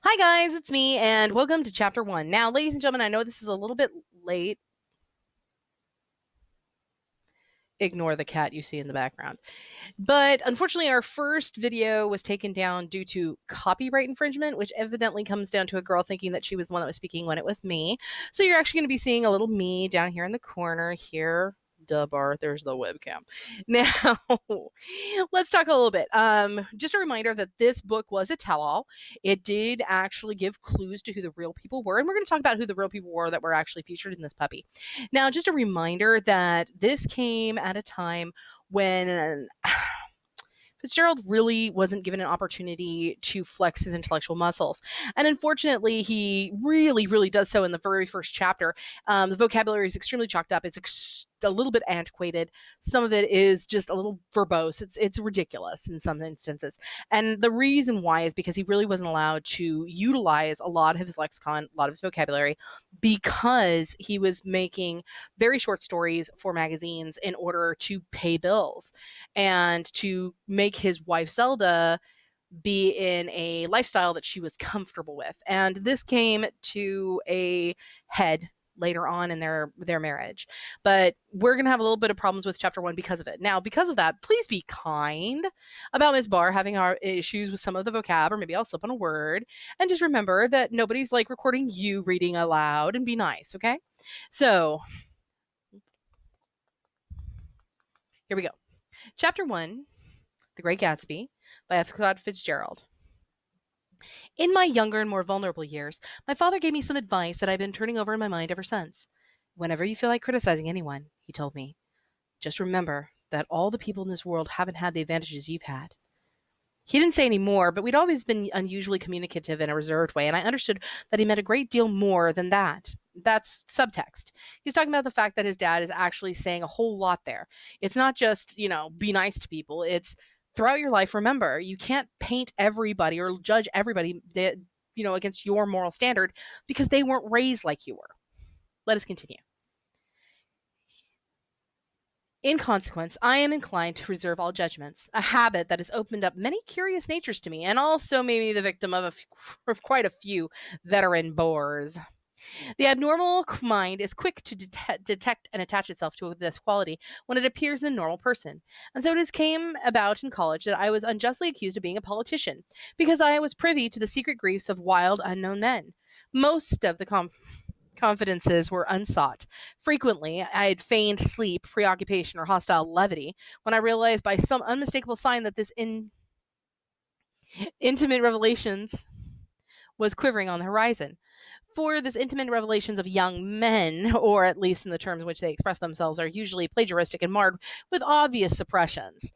Hi guys, it's me, and welcome to Chapter 1. Now, ladies and gentlemen, I know this is a little bit late. Ignore the cat you see in the background. But unfortunately, our first video was taken down due to copyright infringement, which evidently comes down to a girl thinking that she was the one that was speaking when it was me. So you're actually going to be seeing a little me down here in the corner here. Duh, Bart, there's the webcam. Now, let's talk a little bit. Just a reminder that this book was a tell-all. It did actually give clues to who the real people were, and we're going to talk about who the real people were that were actually featured in this puppy. Now, just a reminder that this came at a time when Fitzgerald really wasn't given an opportunity to flex his intellectual muscles. And unfortunately, he really, really does so in the very first chapter. The vocabulary is extremely chalked up. It's a little bit antiquated. Some of it is just a little verbose. It's ridiculous in some instances. And the reason why is because he really wasn't allowed to utilize a lot of his lexicon, a lot of his vocabulary, because he was making very short stories for magazines in order to pay bills and to make his wife Zelda be in a lifestyle that she was comfortable with. And this came to a head later on in their marriage. But we're going to have a little bit of problems with chapter 1 because of it. Now, because of that, please be kind about Ms. Barr having our issues with some of the vocab, or maybe I'll slip on a word. And just remember that nobody's like recording you reading aloud, and be nice, okay? So, here we go. Chapter 1, The Great Gatsby by F. Scott Fitzgerald. In my younger and more vulnerable years, my father gave me some advice that I've been turning over in my mind ever since. Whenever you feel like criticizing anyone, he told me, just remember that all the people in this world haven't had the advantages you've had. He didn't say any more, but we'd always been unusually communicative in a reserved way, and I understood that he meant a great deal more than that. That's subtext. He's talking about the fact that his dad is actually saying a whole lot there. It's not just, be nice to people. It's throughout your life, remember, you can't paint everybody or judge everybody that, against your moral standard because they weren't raised like you were. Let us continue. In consequence, I am inclined to reserve all judgments, a habit that has opened up many curious natures to me, and also made me the victim of quite a few veteran bores. The abnormal mind is quick to detect and attach itself to this quality when it appears in a normal person. And so it came about in college that I was unjustly accused of being a politician, because I was privy to the secret griefs of wild, unknown men. Most of the confidences were unsought. Frequently, I had feigned sleep, preoccupation, or hostile levity when I realized by some unmistakable sign that this intimate revelations was quivering on the horizon. For this intimate revelations of young men, or at least in the terms in which they express themselves, are usually plagiaristic and marred with obvious suppressions.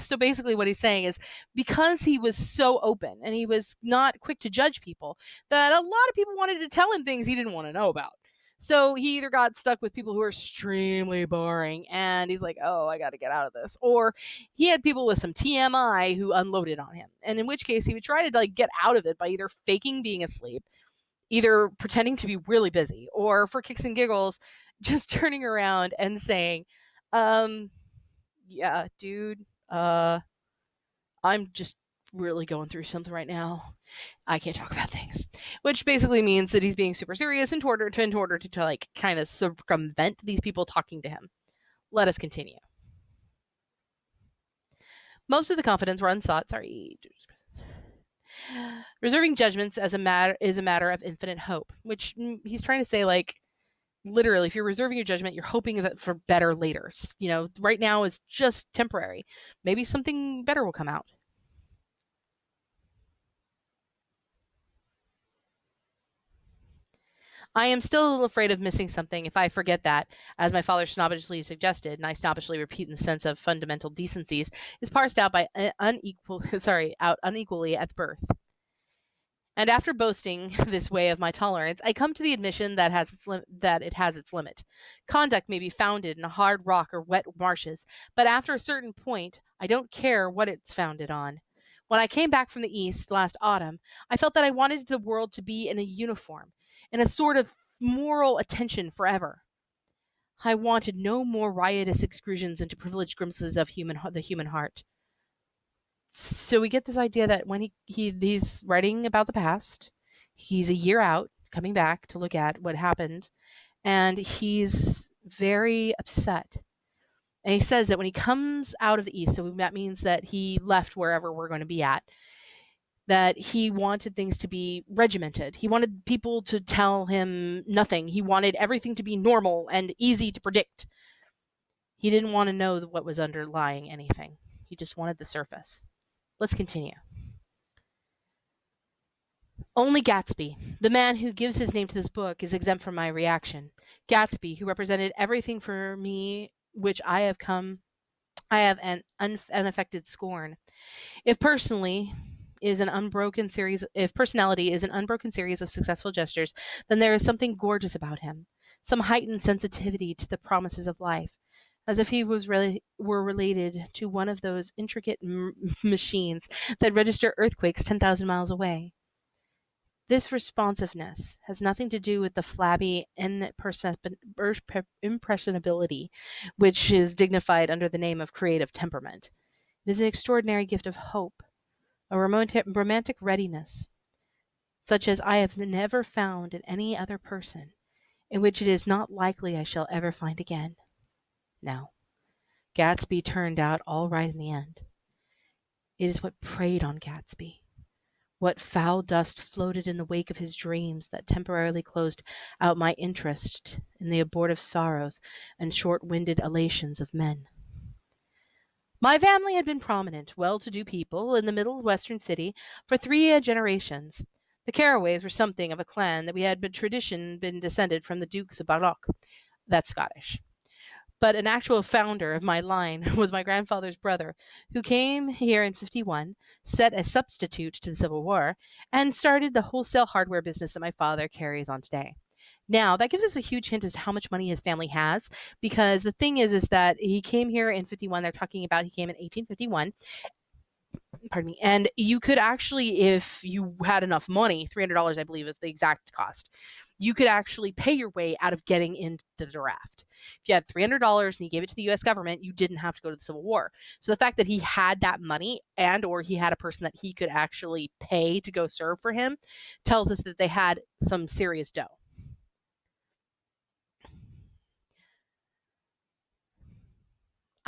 So basically, what he's saying is because he was so open and he was not quick to judge people, that a lot of people wanted to tell him things he didn't want to know about. So he either got stuck with people who are extremely boring and he's like, oh, I got to get out of this. Or he had people with some TMI who unloaded on him. And in which case he would try to get out of it by either faking being asleep, either pretending to be really busy, or for kicks and giggles, just turning around and saying, yeah, dude, I'm just really going through something right now. I can't talk about things. Which basically means that he's being super serious in order to like kind of circumvent these people talking to him. Let us continue. Most of the confidence were unsought. Sorry. Reserving judgments as a matter is a matter of infinite hope, which he's trying to say, like, literally, if you're reserving your judgment, you're hoping that for better later. Right now is just temporary. Maybe something better will come out. I am still a little afraid of missing something if I forget that, as my father snobbishly suggested, and I snobbishly repeat in the sense of fundamental decencies, is parsed out by unequally at birth. And after boasting this way of my tolerance, I come to the admission that it has its limit. Conduct may be founded in a hard rock or wet marshes, but after a certain point, I don't care what it's founded on. When I came back from the East last autumn, I felt that I wanted the world to be in a uniform, in a sort of moral attention forever. I wanted no more riotous excursions into privileged glimpses of the human heart. So we get this idea that when he's writing about the past, he's a year out, coming back to look at what happened, and he's very upset. And he says that when he comes out of the East, so that means that he left wherever we're going to be at, that he wanted things to be regimented. He wanted people to tell him nothing. He wanted everything to be normal and easy to predict. He didn't want to know what was underlying anything. He just wanted the surface. Let's continue. Only Gatsby, the man who gives his name to this book, is exempt from my reaction. Gatsby, who represented everything for me which I have an unaffected scorn. If personality is an unbroken series of successful gestures, then there is something gorgeous about him, some heightened sensitivity to the promises of life, as if he were related to one of those intricate machines that register earthquakes 10,000 miles away. This responsiveness has nothing to do with the flabby impressionability, which is dignified under the name of creative temperament. It is an extraordinary gift of hope, a romantic readiness, such as I have never found in any other person, in which it is not likely I shall ever find again. No, Gatsby turned out all right in the end. It is what preyed on Gatsby, what foul dust floated in the wake of his dreams that temporarily closed out my interest in the abortive sorrows and short-winded elations of men. My family had been prominent, well-to-do people in the middle western city for 3 generations. The Carraways were something of a clan that we had by tradition been descended from the Dukes of Balloch. That's Scottish. But an actual founder of my line was my grandfather's brother, who came here in 51, set as substitute to the Civil War, and started the wholesale hardware business that my father carries on today. Now, that gives us a huge hint as to how much money his family has, because the thing is that he came here in 51. They're talking about he came in 1851. Pardon me. And you could actually, if you had enough money, $300, I believe, is the exact cost, you could actually pay your way out of getting into the draft. If you had $300 and you gave it to the U.S. government, you didn't have to go to the Civil War. So the fact that he had that money and or he had a person that he could actually pay to go serve for him tells us that they had some serious dough.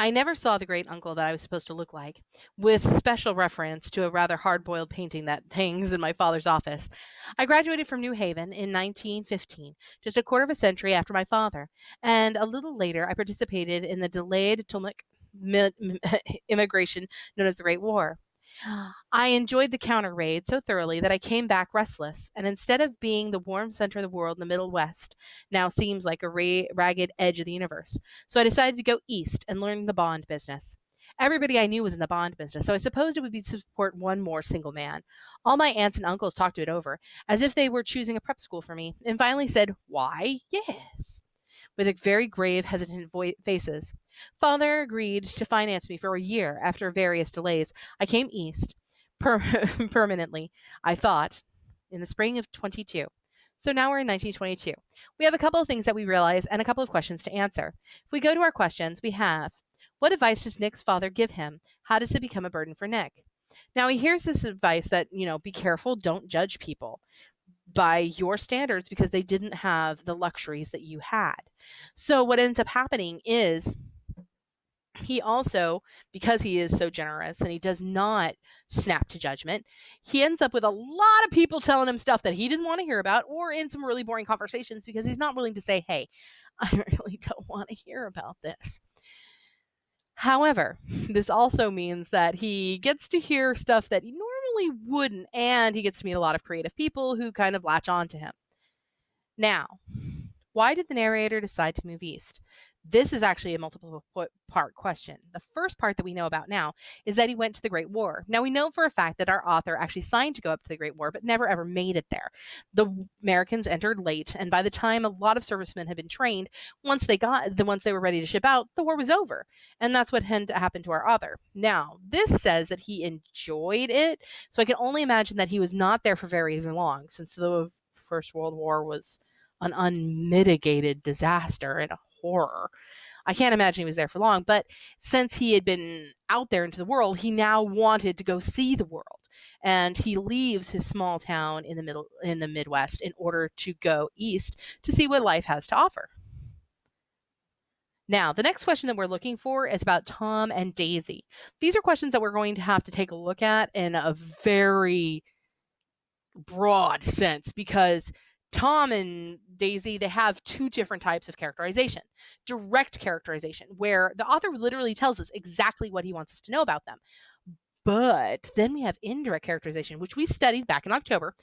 I never saw the great uncle that I was supposed to look like, with special reference to a rather hard-boiled painting that hangs in my father's office. I graduated from New Haven in 1915, just a quarter of a century after my father, and a little later I participated in the delayed Tillamook immigration known as the Great War. I enjoyed the counter raid so thoroughly that I came back restless, and instead of being the warm center of the world in the Middle West, now seems like a ragged edge of the universe. So I decided to go east and learn the bond business. Everybody I knew was in the bond business, so I supposed it would be to support one more single man. All my aunts and uncles talked it over, as if they were choosing a prep school for me, and finally said, "Why, yes," with a very grave, hesitant faces. Father agreed to finance me for a year after various delays. I came east permanently, I thought, in the spring of 22. So now we're in 1922. We have a couple of things that we realize and a couple of questions to answer. If we go to our questions, we have, what advice does Nick's father give him? How does it become a burden for Nick? Now he hears this advice that, be careful, don't judge people by your standards because they didn't have the luxuries that you had. So what ends up happening is he also, because he is so generous and he does not snap to judgment, he ends up with a lot of people telling him stuff that he didn't want to hear about, or in some really boring conversations because he's not willing to say, hey, I really don't want to hear about this. However, this also means that he gets to hear stuff that he normally wouldn't, and he gets to meet a lot of creative people who kind of latch on to him. Now, why did the narrator decide to move east? This is actually a multiple part question. The first part that we know about now is that he went to the Great War. Now, we know for a fact that our author actually signed to go up to the Great War, but never ever made it there. The Americans entered late, and by the time a lot of servicemen had been trained, once they were ready to ship out, the war was over. And that's what happened to our author. Now, this says that he enjoyed it, so I can only imagine that he was not there for very long, since the First World War was an unmitigated disaster and a horror. I can't imagine he was there for long, but since he had been out there into the world, he now wanted to go see the world. And he leaves his small town in the Midwest in order to go east to see what life has to offer. Now, the next question that we're looking for is about Tom and Daisy. These are questions that we're going to have to take a look at in a very broad sense, because Tom and Daisy, they have two different types of characterization. Direct characterization, where the author literally tells us exactly what he wants us to know about them. But then we have indirect characterization, which we studied back in October.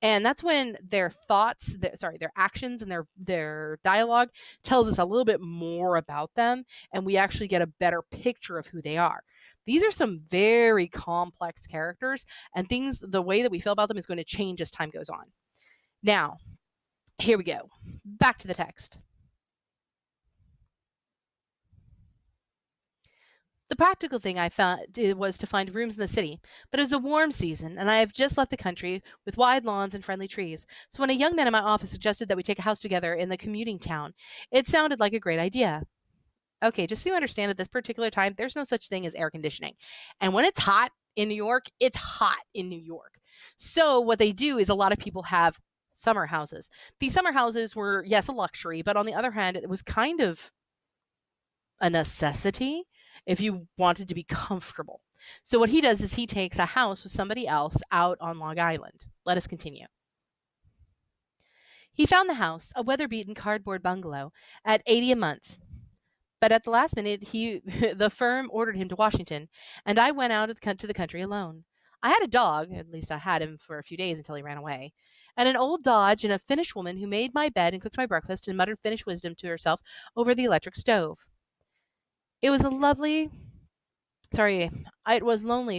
And that's when their thoughts, their actions and their dialogue tells us a little bit more about them. And we actually get a better picture of who they are. These are some very complex characters, and the way that we feel about them is going to change as time goes on. Now, here we go. Back to the text. The practical thing I found was to find rooms in the city, but it was a warm season, and I have just left the country with wide lawns and friendly trees. So when a young man in my office suggested that we take a house together in the commuting town, it sounded like a great idea. Okay, just so you understand, at this particular time, there's no such thing as air conditioning. And when it's hot in New York, it's hot in New York. So what they do is a lot of people have summer houses. These summer houses were, yes, a luxury, but on the other hand, it was kind of a necessity if you wanted to be comfortable. So what he does is he takes a house with somebody else out on Long Island. Let us continue. He found the house, a weather-beaten cardboard bungalow, at $80 a month. But at the last minute, the firm ordered him to Washington, and I went out to the country alone. I had a dog, at least I had him for a few days until he ran away, and an old Dodge and a Finnish woman who made my bed and cooked my breakfast and muttered Finnish wisdom to herself over the electric stove. It was lonely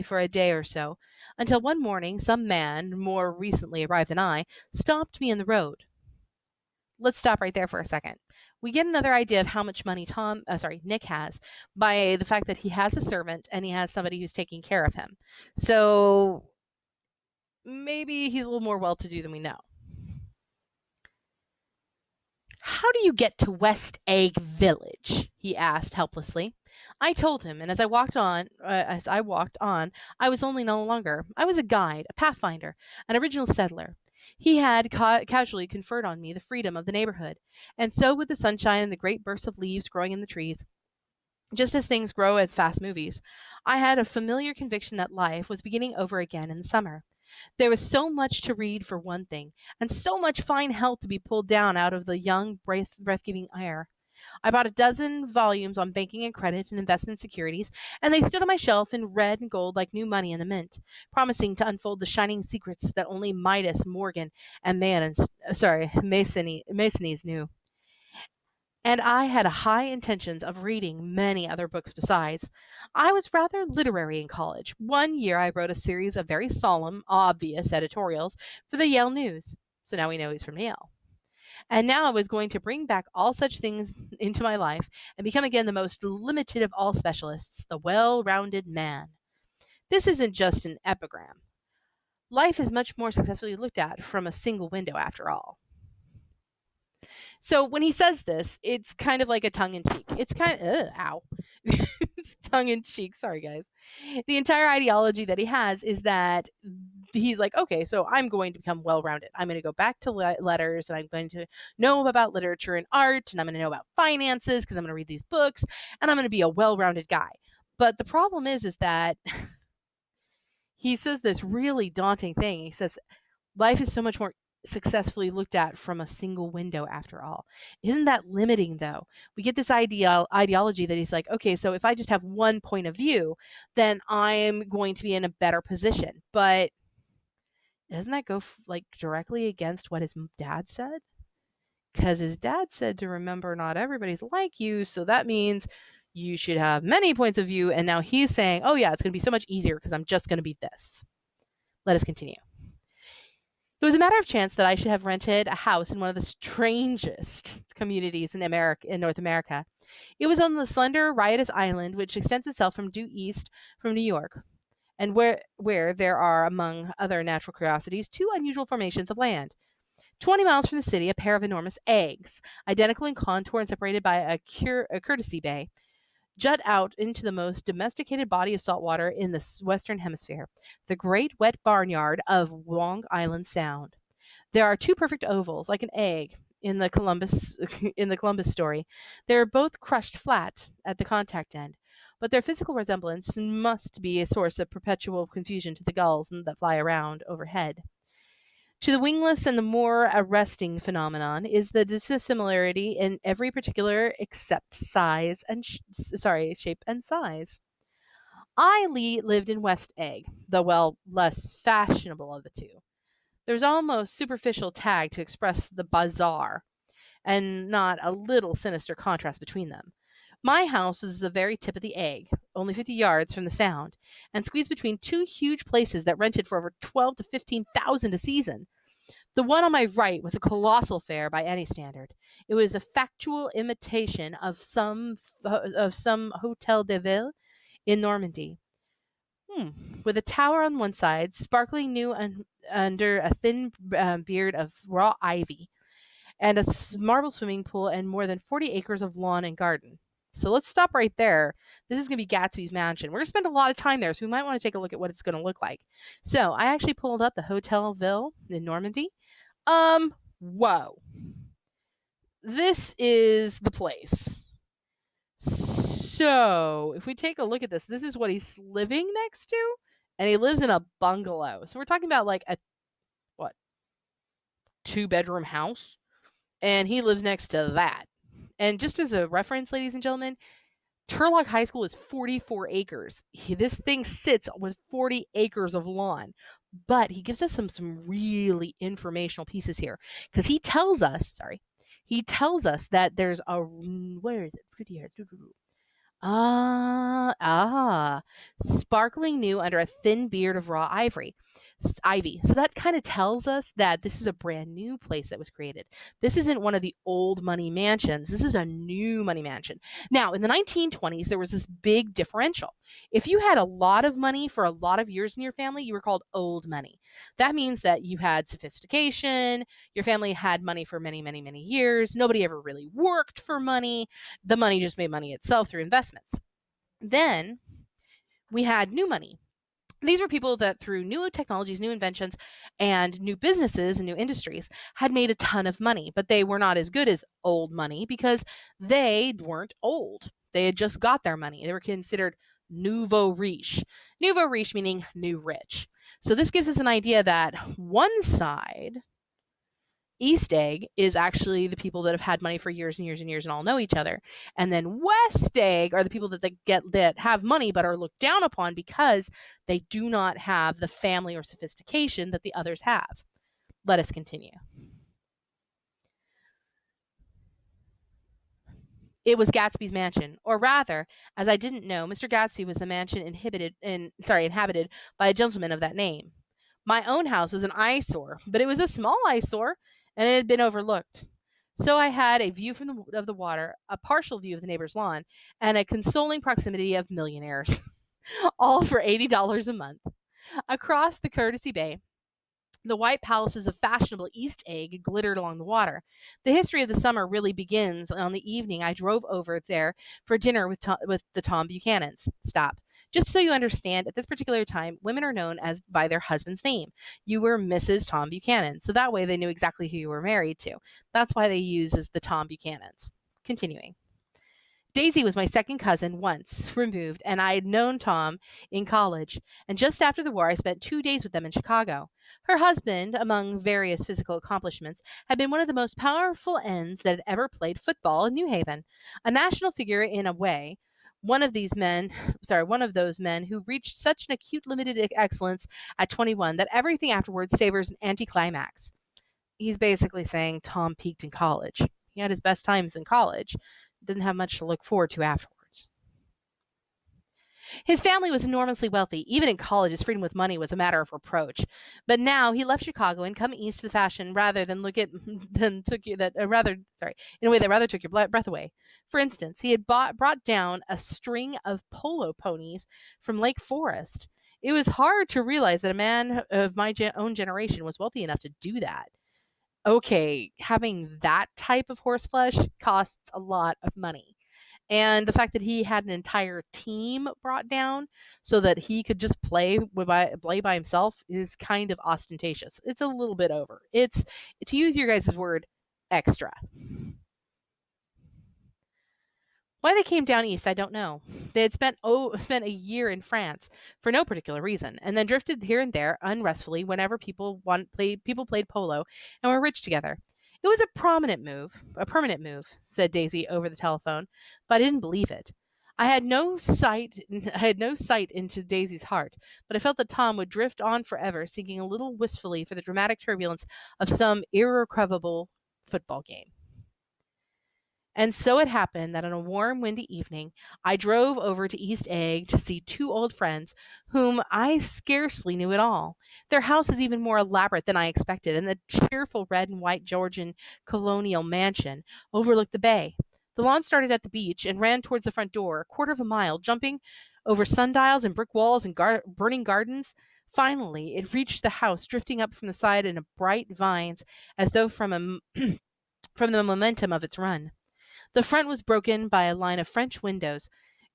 for a day or so, until one morning some man, more recently arrived than I, stopped me in the road. Let's stop right there for a second. We get another idea of how much money Nick has by the fact that he has a servant and he has somebody who's taking care of him. So maybe he's a little more well-to-do than we know. How do you get to West Egg Village? He asked helplessly. I told him, and as I walked on, I was only no longer. I was a guide, a pathfinder, an original settler. He had casually conferred on me the freedom of the neighborhood, and so with the sunshine and the great bursts of leaves growing in the trees, just as things grow as fast movies, I had a familiar conviction that life was beginning over again in the summer. There was so much to read for one thing, and so much fine health to be pulled down out of the young, breath-giving air. I bought a dozen volumes on banking and credit and investment securities, and they stood on my shelf in red and gold like new money in the mint, promising to unfold the shining secrets that only Midas, Morgan, and Masonies knew. And I had high intentions of reading many other books besides. I was rather literary in college. One year I wrote a series of very solemn, obvious editorials for the Yale News. So now we know he's from Yale. And now I was going to bring back all such things into my life and become again the most limited of all specialists, the well-rounded man. This isn't just an epigram. Life is much more successfully looked at from a single window after all. So when he says this, it's kind of like a tongue-in-cheek. It's kind of, it's tongue-in-cheek. Sorry, guys. The entire ideology that he has is that he's like, okay, so I'm going to become well-rounded. I'm going to go back to letters, and I'm going to know about literature and art, and I'm going to know about finances because I'm going to read these books, and I'm going to be a well-rounded guy. But the problem is that he says this really daunting thing. He says, life is so much more successfully looked at from a single window after all. Isn't that limiting though? We get this ideology that he's like, okay, so if I just have one point of view, then I'm going to be in a better position. But doesn't that go directly against what his dad said? Because his dad said to remember not everybody's like you, so that means you should have many points of view. And now he's saying, oh yeah, it's going to be so much easier because I'm just going to be this. Let us continue. It was a matter of chance that I should have rented a house in one of the strangest communities in North America. It was on the slender, riotous island which extends itself from due east from New York, and where there are, among other natural curiosities, two unusual formations of land. 20 miles from the city, a pair of enormous eggs, identical in contour and separated by a courtesy bay, jut out into the most domesticated body of saltwater in the Western Hemisphere, the Great Wet Barnyard of Long Island Sound. There are two perfect ovals, like an egg, in the Columbus in the Columbus story. They're both crushed flat at the contact end, but their physical resemblance must be a source of perpetual confusion to the gulls that fly around overhead. To the wingless and the more arresting phenomenon is the dissimilarity in every particular except shape and size. I lived in West Egg, the less fashionable of the two. There's almost superficial tag to express the bizarre, and not a little sinister contrast between them. My house is the very tip of the egg, only 50 yards from the Sound, and squeezed between two huge places that rented for over 12 to 15,000 a season. The one on my right was a colossal fare by any standard. It was a factual imitation of some hotel de ville in Normandy. With a tower on one side, sparkling new under a thin beard of raw ivy, and a marble swimming pool, and more than 40 acres of lawn and garden. So let's stop right there. This is going to be Gatsby's mansion. We're going to spend a lot of time there, so we might want to take a look at what it's going to look like. So I actually pulled up the Hotel Ville in Normandy. Whoa. This is the place. So, if we take a look at this is what he's living next to, and he lives in a bungalow. So we're talking about like a what? 2-bedroom house, and he lives next to that. And just as a reference, ladies and gentlemen, Turlock High School is 44 acres. This thing sits with 40 acres of lawn. But he gives us some really informational pieces here, because he tells us that there's a, where is it? 50 yards. Sparkling new under a thin beard of raw ivy. So that kind of tells us that this is a brand new place that was created. This isn't one of the old money mansions. This is a new money mansion. Now, in the 1920s, there was this big differential. If you had a lot of money for a lot of years in your family, you were called old money. That means that you had sophistication. Your family had money for many, many, many years. Nobody ever really worked for money. The money just made money itself through investments. Then we had new money. These were people that through new technologies, new inventions, and new businesses and new industries had made a ton of money, but they were not as good as old money because they weren't old. They had just got their money. They were considered nouveau riche. Nouveau riche meaning new rich. So this gives us an idea that one side, East Egg, is actually the people that have had money for years and years and years and all know each other. And then West Egg are the people that have money but are looked down upon because they do not have the family or sophistication that the others have. Let us continue. It was Gatsby's mansion, or rather, as I didn't know, Mr. Gatsby was the mansion inhabited by a gentleman of that name. My own house was an eyesore, but it was a small eyesore, and it had been overlooked. So I had a view of the water, a partial view of the neighbor's lawn, and a consoling proximity of millionaires, all for $80 a month. Across the Courtesy Bay, the white palaces of fashionable East Egg glittered along the water. The history of the summer really begins on the evening I drove over there for dinner with the Tom Buchanans. Stop. Just so you understand, at this particular time, women are known as by their husband's name. You were Mrs. Tom Buchanan, so that way they knew exactly who you were married to. That's why they use the Tom Buchanans. Continuing. Daisy was my second cousin, once removed, and I had known Tom in college. And just after the war, I spent 2 days with them in Chicago. Her husband, among various physical accomplishments, had been one of the most powerful ends that had ever played football in New Haven. A national figure in a way, one of those men who reached such an acute limited excellence at 21 that everything afterwards savors an anticlimax. He's basically saying Tom peaked in college. He had his best times in college. Didn't have much to look forward to afterwards. His family was enormously wealthy. Even in college, his freedom with money was a matter of reproach. But now he left Chicago and come east to the fashion rather than look at in a way that rather took your breath away. For instance, he had brought down a string of polo ponies from Lake Forest. It was hard to realize that a man of my own generation was wealthy enough to do that. Okay, having that type of horse flesh costs a lot of money. And the fact that he had an entire team brought down so that he could just play by himself is kind of ostentatious. It's a little bit over. It's, to use your guys' word, extra. Why they came down east, I don't know. They had spent a year in France for no particular reason, and then drifted here and there unrestfully whenever people played polo and were rich together. It was a permanent move, said Daisy over the telephone, but I didn't believe it. I had no sight into Daisy's heart, but I felt that Tom would drift on forever, sinking a little wistfully for the dramatic turbulence of some irrecoverable football game. And so it happened that on a warm, windy evening, I drove over to East Egg to see two old friends whom I scarcely knew at all. Their house is even more elaborate than I expected, and the cheerful red and white Georgian colonial mansion overlooked the bay. The lawn started at the beach and ran towards the front door, a quarter of a mile, jumping over sundials and brick walls and burning gardens. Finally, it reached the house, drifting up from the side in a bright vines, as though from the momentum of its run. The front was broken by a line of French windows,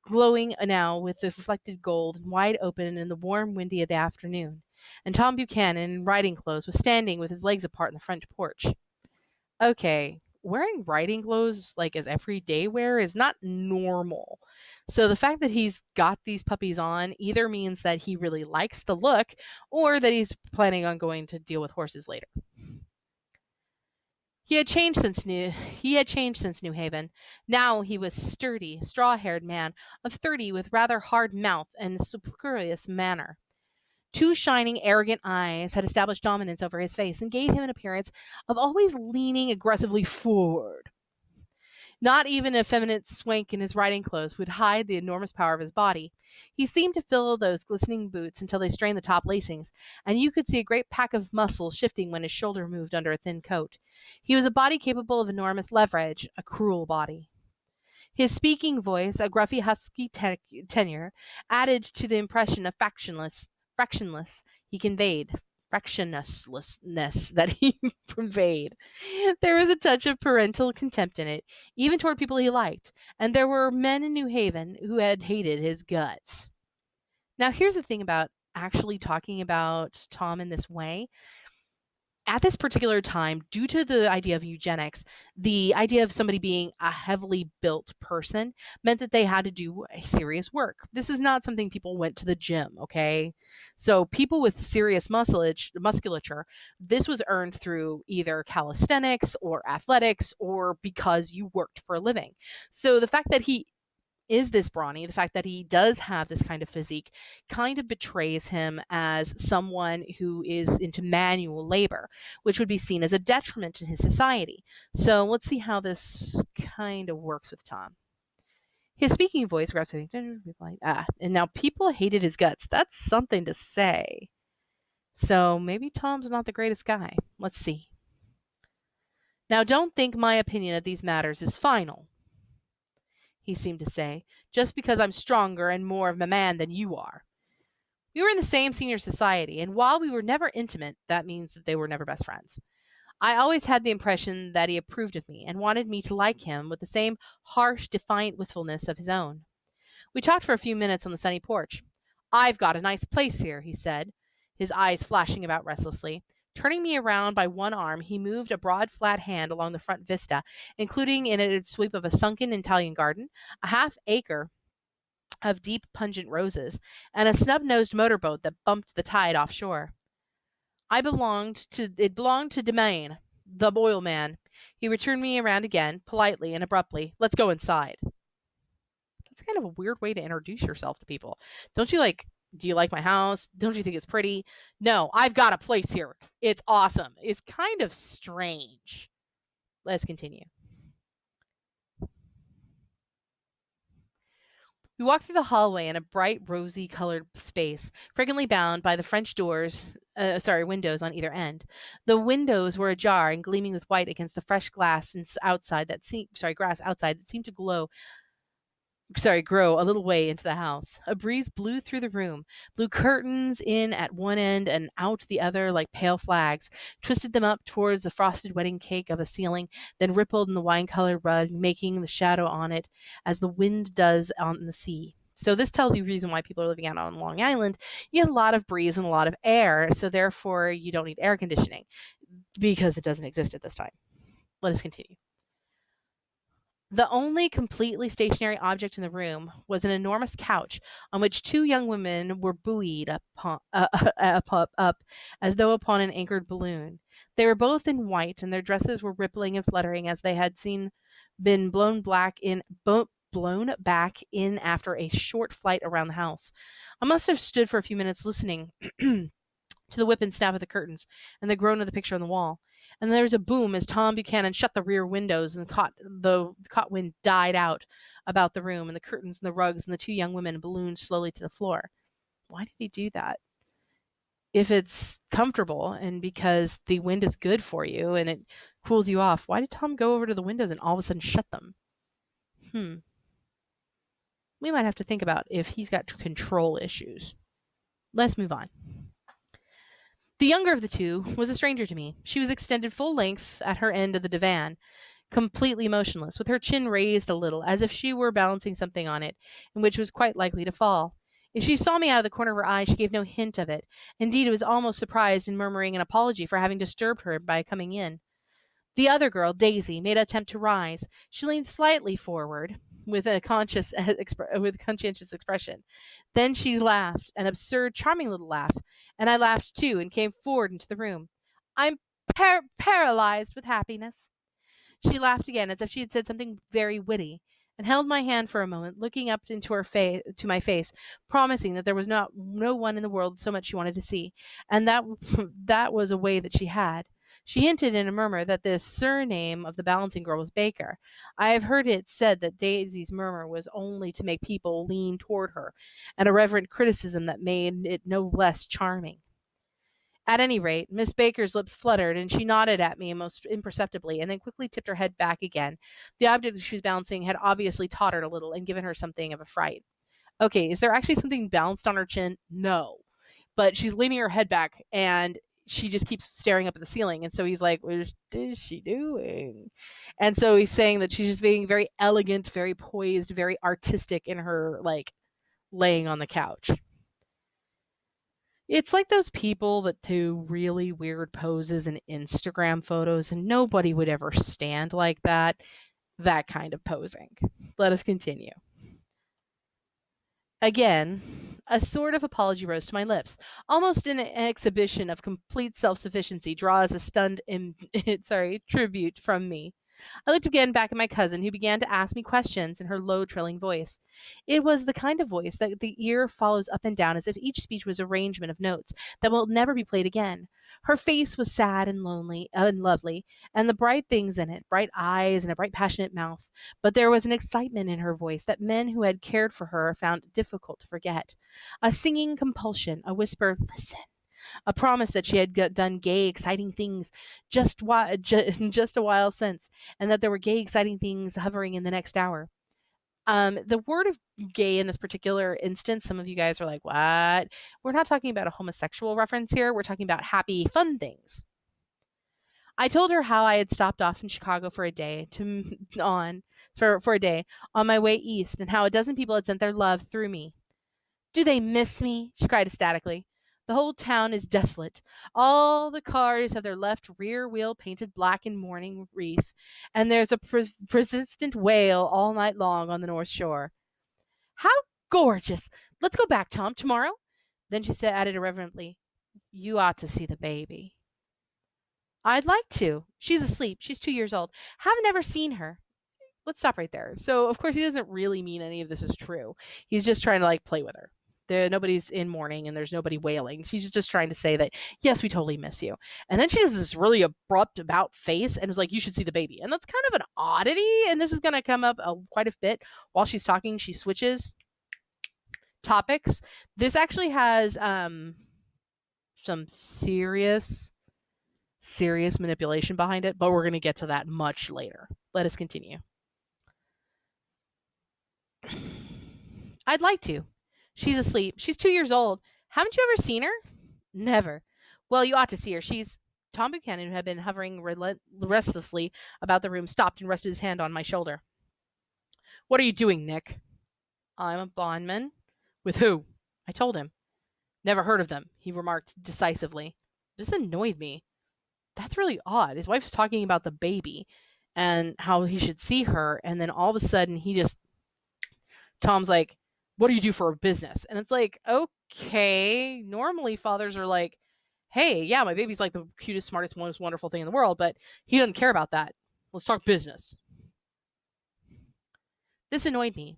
glowing now with the reflected gold and wide open in the warm, windy of the afternoon. And Tom Buchanan, in riding clothes, was standing with his legs apart in the front porch. Okay, wearing riding clothes like as everyday wear is not normal. So the fact that he's got these puppies on either means that he really likes the look or that he's planning on going to deal with horses later. He had changed since New Haven. Now he was sturdy, straw-haired man of 30 with rather hard mouth and supercilious manner. Two shining, arrogant eyes had established dominance over his face and gave him an appearance of always leaning aggressively forward. Not even an effeminate swank in his riding clothes would hide the enormous power of his body. He seemed to fill those glistening boots until they strained the top lacings, and you could see a great pack of muscles shifting when his shoulder moved under a thin coat. He was a body capable of enormous leverage, a cruel body. His speaking voice, a gruffy, husky tenor, added to the impression of fractionless he conveyed, fractionlessness that he conveyed. There was a touch of parental contempt in it, even toward people he liked, and there were men in New Haven who had hated his guts. Now, here's the thing about actually talking about Tom in this way. At this particular time, due to the idea of eugenics, the idea of somebody being a heavily built person meant that they had to do serious work. This is not something people went to the gym, okay? So people with serious musculature, this was earned through either calisthenics or athletics or because you worked for a living. So the fact that he is this brawny, the fact that he does have this kind of physique kind of betrays him as someone who is into manual labor, which would be seen as a detriment in his society. So let's see how this kind of works with Tom. His speaking voice grabs and now people hated his guts. That's something to say. So maybe Tom's not the greatest guy. Let's see. Now don't think my opinion of these matters is final, he seemed to say, just because I'm stronger and more of a man than you are. We were in the same senior society, and while we were never intimate, that means that they were never best friends. I always had the impression that he approved of me and wanted me to like him with the same harsh, defiant wistfulness of his own. We talked for a few minutes on the sunny porch. I've got a nice place here, he said, his eyes flashing about restlessly. Turning me around by one arm, he moved a broad, flat hand along the front vista, including in it its sweep of a sunken Italian garden, a half-acre of deep, pungent roses, and a snub-nosed motorboat that bumped the tide offshore. It belonged to Demain, the oilman. He returned me around again, politely and abruptly. Let's go inside. That's kind of a weird way to introduce yourself to people. Don't you do you like my house? Don't you think it's pretty? No, I've got a place here. It's awesome. It's kind of strange. Let's continue. We walked through the hallway in a bright, rosy-colored space, fragrantly bound by the French windows on either end. The windows were ajar and gleaming with white against the fresh grass outside that seemed to glow grow a little way into the house. A breeze blew through the room, blew curtains in at one end and out the other like pale flags, twisted them up towards the frosted wedding cake of a ceiling, then rippled in the wine-colored rug, making the shadow on it as the wind does on the sea. So this tells you the reason why people are living out on Long Island. You get a lot of breeze and a lot of air, so therefore you don't need air conditioning because it doesn't exist at this time. Let us continue. The only completely stationary object in the room was an enormous couch on which two young women were buoyed up as though upon an anchored balloon. They were both in white, and their dresses were rippling and fluttering as they had been blown back in after a short flight around the house. I must have stood for a few minutes listening to the whip and snap of the curtains and the groan of the picture on the wall. And there was a boom as Tom Buchanan shut the rear windows and the caught wind died out about the room, and the curtains and the rugs and the two young women ballooned slowly to the floor. Why did he do that? If it's comfortable and because the wind is good for you and it cools you off, why did Tom go over to the windows and all of a sudden shut them? We might have to think about if he's got control issues. Let's move on. The younger of the two was a stranger to me. She was extended full length at her end of the divan, completely motionless, with her chin raised a little, as if she were balancing something on it, and which was quite likely to fall. If she saw me out of the corner of her eye, she gave no hint of it. Indeed, was almost surprised in murmuring an apology for having disturbed her by coming in. The other girl, Daisy, made an attempt to rise. She leaned slightly forward with a conscientious expression. Then she laughed, an absurd, charming little laugh, and I laughed too and came forward into the room. I'm paralyzed with happiness. She laughed again as if she had said something very witty, and held my hand for a moment, looking up into to my face, promising that there was no one in the world so much she wanted to see, and that was a way that she had. She hinted in a murmur that the surname of the balancing girl was Baker. I have heard it said that Daisy's murmur was only to make people lean toward her, an irreverent criticism that made it no less charming. At any rate, Miss Baker's lips fluttered, and she nodded at me most imperceptibly, and then quickly tipped her head back again. The object that she was balancing had obviously tottered a little and given her something of a fright. Okay, is there actually something balanced on her chin? No. But she's leaning her head back, and she just keeps staring up at the ceiling. And so he's like, what is she doing? And so he's saying that she's just being very elegant, very poised, very artistic in her, like, laying on the couch. It's like those people that do really weird poses in Instagram photos, and nobody would ever stand like that. That kind of posing. Let us continue. Again, a sort of apology rose to my lips. Almost an exhibition of complete self-sufficiency draws a stunned tribute from me. I looked again back at my cousin, who began to ask me questions in her low, trilling voice. It was the kind of voice that the ear follows up and down as if each speech was an arrangement of notes that will never be played again. Her face was sad and lonely and lovely, and the bright things in it, bright eyes and a bright, passionate mouth. But there was an excitement in her voice that men who had cared for her found it difficult to forget. A singing compulsion, a whisper, listen, a promise that she had done gay, exciting things just a while since, and that there were gay, exciting things hovering in the next hour. The word of gay in this particular instance, some of you guys are like, what? We're not talking about a homosexual reference here. We're talking about happy, fun things. I told her how I had stopped off in Chicago for a day on my way east, and how a dozen people had sent their love through me. Do they miss me? She cried ecstatically. The whole town is desolate. All the cars have their left rear wheel painted black in mourning wreath, and there's a persistent wail all night long on the North Shore. How gorgeous! Let's go back, Tom, tomorrow. Then she added irreverently, you ought to see the baby. I'd like to. She's asleep. She's 2 years old. Haven't ever seen her. Let's stop right there. So, of course, he doesn't really mean any of this is true. He's just trying to, like, play with her. Nobody's in mourning and there's nobody wailing. She's just trying to say that, yes, we totally miss you. And then she has this really abrupt about face and was like, you should see the baby. And that's kind of an oddity. And this is going to come up quite a bit. While she's talking, she switches topics. This actually has some serious manipulation behind it, but we're going to get to that much later. Let us continue. I'd like to. She's asleep. She's 2 years old. Haven't you ever seen her? Never. Well, you ought to see her. She's. Tom Buchanan, who had been hovering restlessly about the room, stopped and rested his hand on my shoulder. What are you doing, Nick? I'm a bondman. With who? I told him. Never heard of them, he remarked decisively. This annoyed me. That's really odd. His wife's talking about the baby and how he should see her, and then all of a sudden Tom's like, what do you do for a business? And it's like, okay, normally fathers are like, hey, yeah, my baby's like the cutest, smartest, most wonderful thing in the world, but he doesn't care about that. Let's talk business. This annoyed me.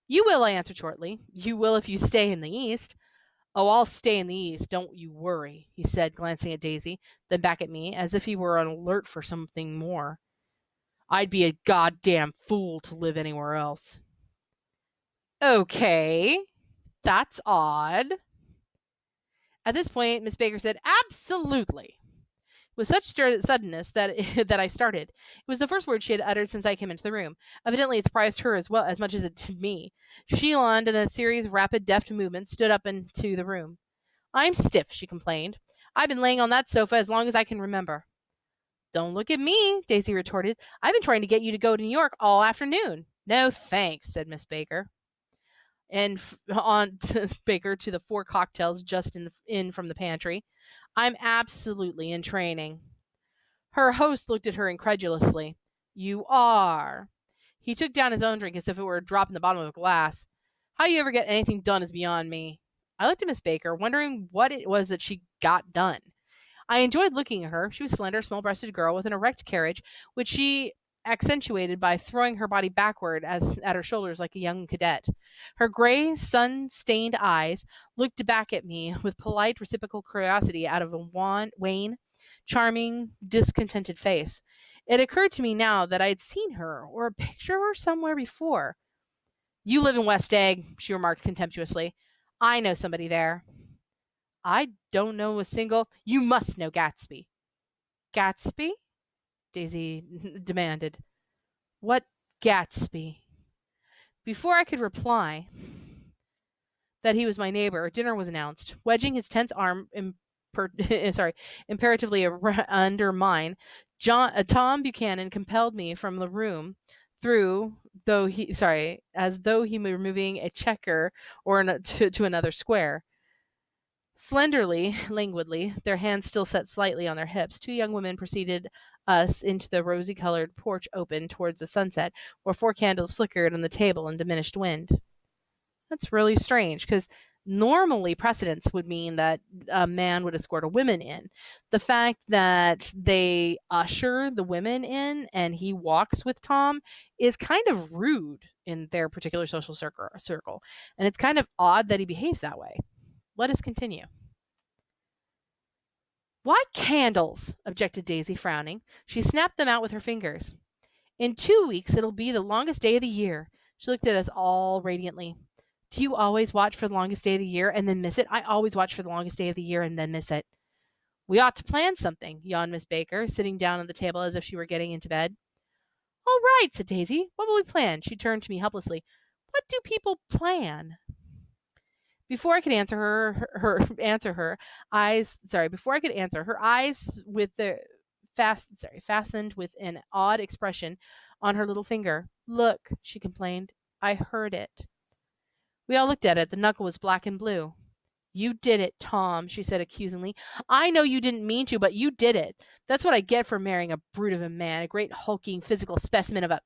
You will, I answered shortly. You will if you stay in the East. Oh, I'll stay in the East, don't you worry, he said, glancing at Daisy, then back at me, as if he were on alert for something more. I'd be a goddamn fool to live anywhere else. Okay, that's odd. At this point, Miss Baker said, absolutely, with such suddenness that I started. It was the first word she had uttered since I came into the room. Evidently, it surprised her as well as much as it did me. She yawned, and in a series of rapid, deft movements, stood up into the room. I'm stiff, she complained. I've been laying on that sofa as long as I can remember. Don't look at me, Daisy retorted. I've been trying to get you to go to New York all afternoon. No thanks, said Miss Baker. And on to Baker to the 4 cocktails just in from the pantry. I'm absolutely in training. Her host looked at her incredulously. You are. He took down his own drink as if it were a drop in the bottom of a glass. How you ever get anything done is beyond me. I looked at Miss Baker, wondering what it was that she got done. I enjoyed looking at her. She was a slender, small-breasted girl with an erect carriage, which she accentuated by throwing her body backward at her shoulders like a young cadet. Her gray, sun-stained eyes looked back at me with polite, reciprocal curiosity out of a wan, charming, discontented face. It occurred to me now that I had seen her or a picture of her somewhere before. You live in West Egg, she remarked contemptuously. I know somebody there. I don't know a single. You must know Gatsby. Gatsby? Daisy demanded. What Gatsby? Before I could reply that he was my neighbor, dinner was announced. Wedging his tense arm imperatively under mine, Tom Buchanan compelled me from the room as though he were moving a checker or to another square. Slenderly, languidly, their hands still set slightly on their hips, 2 young women preceded us into the rosy-colored porch open towards the sunset, where 4 candles flickered on the table in diminished wind. That's really strange, because normally precedents would mean that a man would escort a woman in. The fact that they usher the women in and he walks with Tom is kind of rude in their particular social circle. And it's kind of odd that he behaves that way. Let us continue. Why candles? Objected Daisy, frowning. She snapped them out with her fingers. In 2 weeks, it'll be the longest day of the year. She looked at us all radiantly. Do you always watch for the longest day of the year and then miss it? I always watch for the longest day of the year and then miss it. We ought to plan something, yawned Miss Baker, sitting down on the table as if she were getting into bed. All right, said Daisy. What will we plan? She turned to me helplessly. What do people plan? Before I could answer her eyes with the fastened with an odd expression on her little finger. Look, she complained. I heard it. We all looked at it. The knuckle was black and blue. You did it, Tom, she said accusingly. I know you didn't mean to, but you did it. That's what I get for marrying a brute of a man, a great hulking physical specimen of a...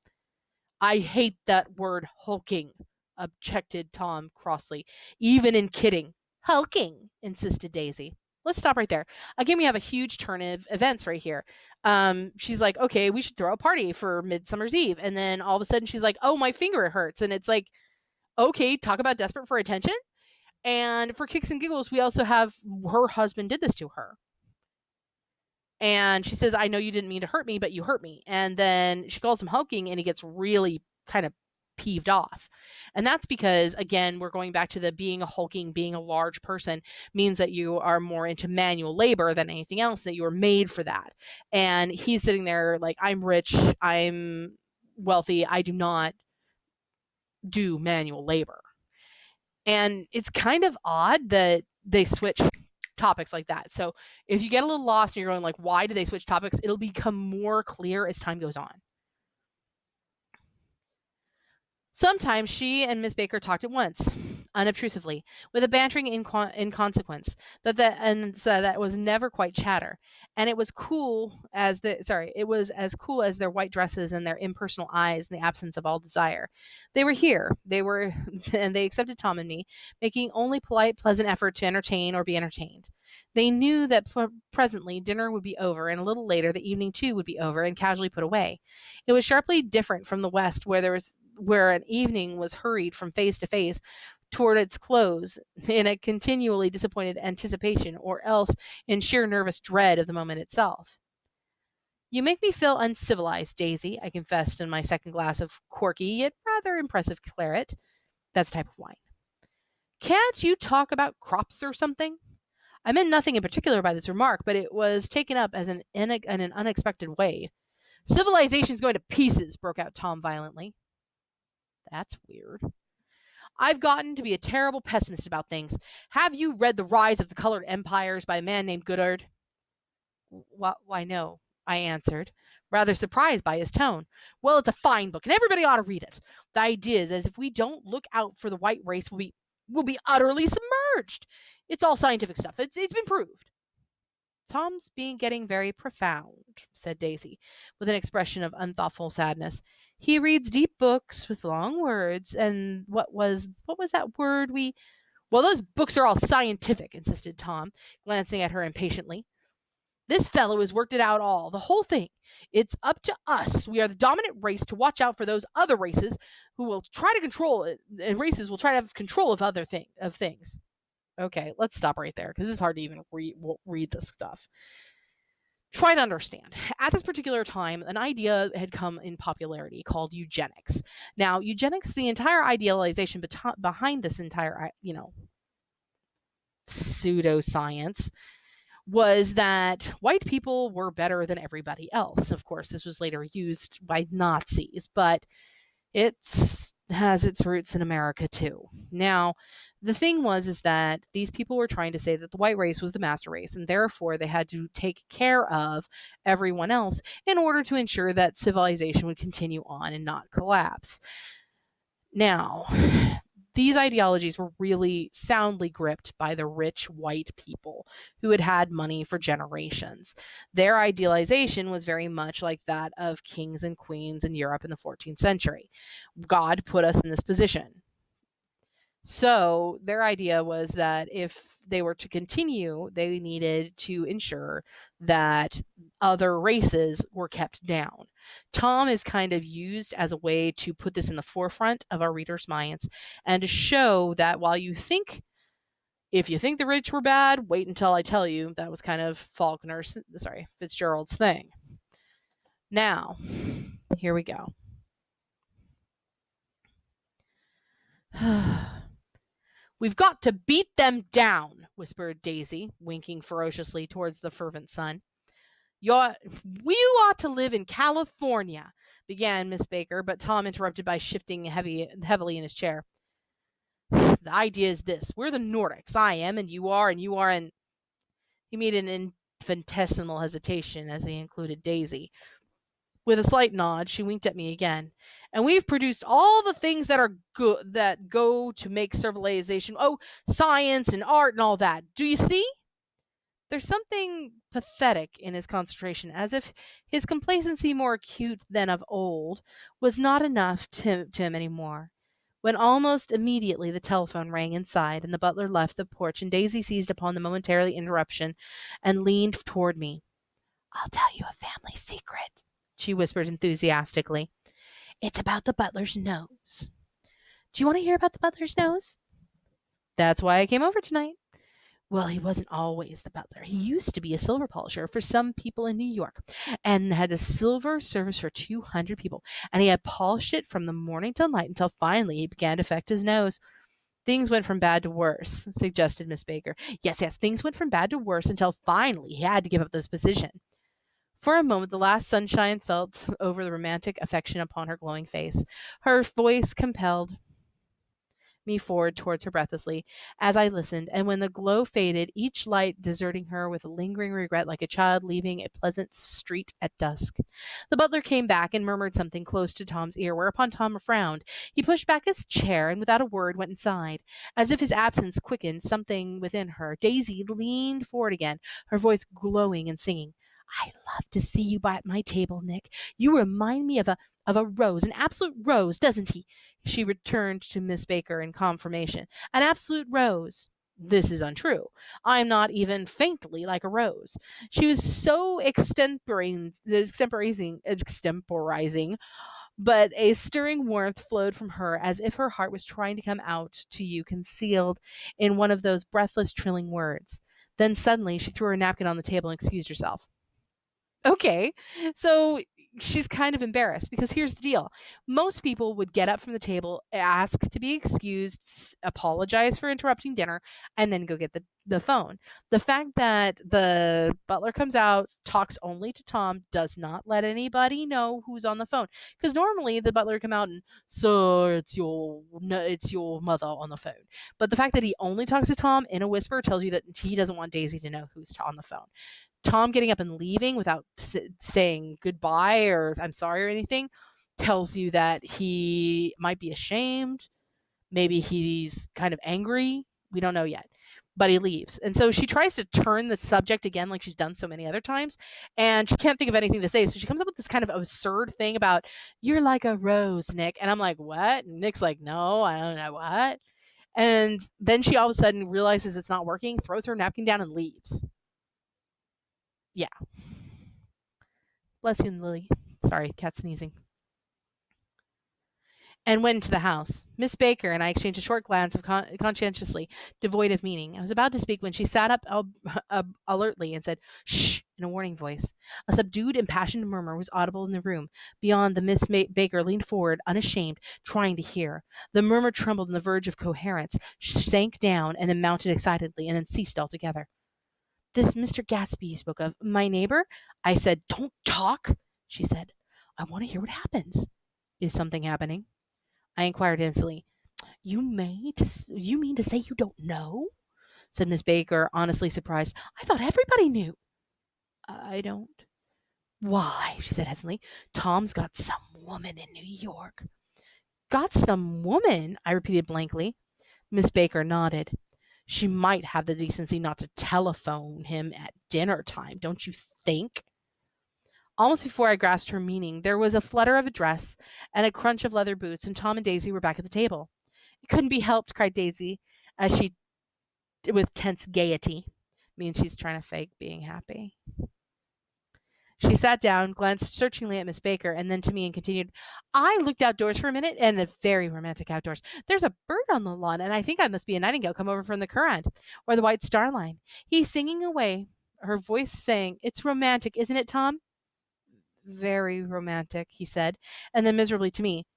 I hate that word hulking, objected Tom crossly. Even in kidding. Hulking, insisted Daisy. Let's stop right there. Again, we have a huge turn of events right here. She's like, okay, we should throw a party for Midsummer's Eve. And then all of a sudden she's like, oh, my finger hurts. And it's like, okay, talk about desperate for attention. And for kicks and giggles, we also have her husband did this to her. And she says, I know you didn't mean to hurt me, but you hurt me. And then she calls him hulking, and he gets really kind of peeved off. And that's because, again, we're going back to the being a hulking, being a large person means that you are more into manual labor than anything else, that you were made for that. And he's sitting there like, I'm rich, I'm wealthy, I do not do manual labor. And it's kind of odd that they switch topics like that. So if you get a little lost and you're going like, why do they switch topics? It'll become more clear as time goes on. Sometimes she and Miss Baker talked at once, unobtrusively, with a bantering inconsequence that was never quite chatter. And it was it was as cool as their white dresses and their impersonal eyes in the absence of all desire. They were here. And they accepted Tom and me, making only polite, pleasant effort to entertain or be entertained. They knew that presently dinner would be over, and a little later the evening too would be over and casually put away. It was sharply different from the West, where an evening was hurried from face to face toward its close in a continually disappointed anticipation, or else in sheer nervous dread of the moment itself. You make me feel uncivilized, Daisy, I confessed in my second glass of corky yet rather impressive claret. That's a type of wine. Can't you talk about crops or something? I meant nothing in particular by this remark, but it was taken up as in an unexpected way. Civilization's going to pieces, broke out Tom violently. That's weird. I've gotten to be a terrible pessimist about things. Have you read The Rise of the Colored Empires by a man named Goddard? Why, no, I answered, rather surprised by his tone. Well, it's a fine book, and everybody ought to read it. The idea is, as if we don't look out for the white race, we'll be utterly submerged. It's all scientific stuff. It's been proved. Tom's getting very profound, said Daisy, with an expression of unthoughtful sadness. He reads deep books with long words, and what was that word we Well, those books are all scientific, insisted Tom, glancing at her impatiently. This fellow has worked it out all, the whole thing. It's up to us. We are the dominant race to watch out for those other races who will try to control it, and races will try to have control of things. Okay, let's stop right there because it's hard to even read this stuff. Try to understand. At this particular time, an idea had come in popularity called eugenics. Now, eugenics, the entire idealization behind this entire, pseudoscience was that white people were better than everybody else. Of course, this was later used by Nazis, but it has its roots in America too. Now, the thing is that these people were trying to say that the white race was the master race, and therefore they had to take care of everyone else in order to ensure that civilization would continue on and not collapse. Now, these ideologies were really soundly gripped by the rich white people who had had money for generations. Their idealization was very much like that of kings and queens in Europe in the 14th century. God put us in this position. So their idea was that if they were to continue, they needed to ensure that other races were kept down. Tom is kind of used as a way to put this in the forefront of our readers' minds and to show that if you think the rich were bad, wait until I tell you. That was kind of Fitzgerald's thing. Now, here we go. We've got to beat them down, whispered Daisy, winking ferociously towards the fervent sun. You ought to live in California, began Miss Baker, but Tom interrupted by shifting heavily in his chair. The idea is this. We're the Nordics. I am, and you are, and he made an infinitesimal hesitation as he included Daisy. With a slight nod, she winked at me again. And we've produced all the things that are good, that go to make civilization. Oh, science and art and all that. Do you see? There's something pathetic in his concentration, as if his complacency, more acute than of old, was not enough to him any more. When almost immediately the telephone rang inside, and the butler left the porch, and Daisy seized upon the momentary interruption and leaned toward me. I'll tell you a family secret, she whispered enthusiastically. It's about the butler's nose. Do you want to hear about the butler's nose? That's why I came over tonight. Well, he wasn't always the butler. He used to be a silver polisher for some people in New York and had a silver service for 200 people. And he had polished it from the morning till night until finally he began to affect his nose. Things went from bad to worse, suggested Miss Baker. Yes, things went from bad to worse until finally he had to give up this position. For a moment, the last sunshine felt over the romantic affection upon her glowing face. Her voice compelled. me forward towards her breathlessly as I listened, and when the glow faded, each light deserting her with a lingering regret like a child leaving a pleasant street at dusk. The butler came back and murmured something close to Tom's ear, whereupon Tom frowned. He pushed back his chair and without a word went inside. As if his absence quickened something within her, Daisy leaned forward again, her voice glowing and singing. I love to see you at my table, Nick. You remind me of a rose, an absolute rose, doesn't he? She returned to Miss Baker in confirmation. An absolute rose. This is untrue. I am not even faintly like a rose. She was so extemporizing, but a stirring warmth flowed from her as if her heart was trying to come out to you concealed in one of those breathless, trilling words. Then suddenly she threw her napkin on the table and excused herself. Okay. So she's kind of embarrassed because here's the deal. Most people would get up from the table, ask to be excused, apologize for interrupting dinner, and then go get the phone. The fact that the butler comes out, talks only to Tom, does not let anybody know who's on the phone. Because normally the butler would come out and, sir, it's your mother on the phone. But the fact that he only talks to Tom in a whisper tells you that he doesn't want Daisy to know who's on the phone. Tom getting up and leaving without saying goodbye or I'm sorry or anything tells you that he might be ashamed. Maybe he's kind of angry. We don't know yet. But he leaves. And so she tries to turn the subject again like she's done so many other times. And she can't think of anything to say. So she comes up with this kind of absurd thing about, you're like a rose, Nick. And I'm like, what? And Nick's like, no, I don't know what. And then she all of a sudden realizes it's not working, throws her napkin down and leaves. Yeah. Bless you, Lily. Sorry, cat sneezing. And went into the house. Miss Baker and I exchanged a short glance of conscientiously devoid of meaning. I was about to speak when she sat up alertly and said, "Shh," in a warning voice. A subdued, impassioned murmur was audible in the room. Beyond, the Miss Baker leaned forward, unashamed, trying to hear. The murmur trembled on the verge of coherence, sank down, and then mounted excitedly, and then ceased altogether. This Mr. Gatsby you spoke of, my neighbor? I said, don't talk, she said. I want to hear what happens. Is something happening? I inquired instantly. You mean to say you don't know? Said Miss Baker, honestly surprised. I thought everybody knew. I don't. Why, she said hesitantly, Tom's got some woman in New York. Got some woman? I repeated blankly. Miss Baker nodded. She might have the decency not to telephone him at dinner time, don't you think? Almost before I grasped her meaning, there was a flutter of a dress and a crunch of leather boots, and Tom and Daisy were back at the table. It couldn't be helped, cried Daisy, as she, with tense gaiety, means she's trying to fake being happy. She sat down, glanced searchingly at Miss Baker, and then to me and continued, I looked outdoors for a minute, and it's very romantic outdoors. There's a bird on the lawn, and I think I must be a nightingale come over from the current, or the white star line. He's singing away, her voice saying, it's romantic, isn't it, Tom? Very romantic, he said, and then miserably to me,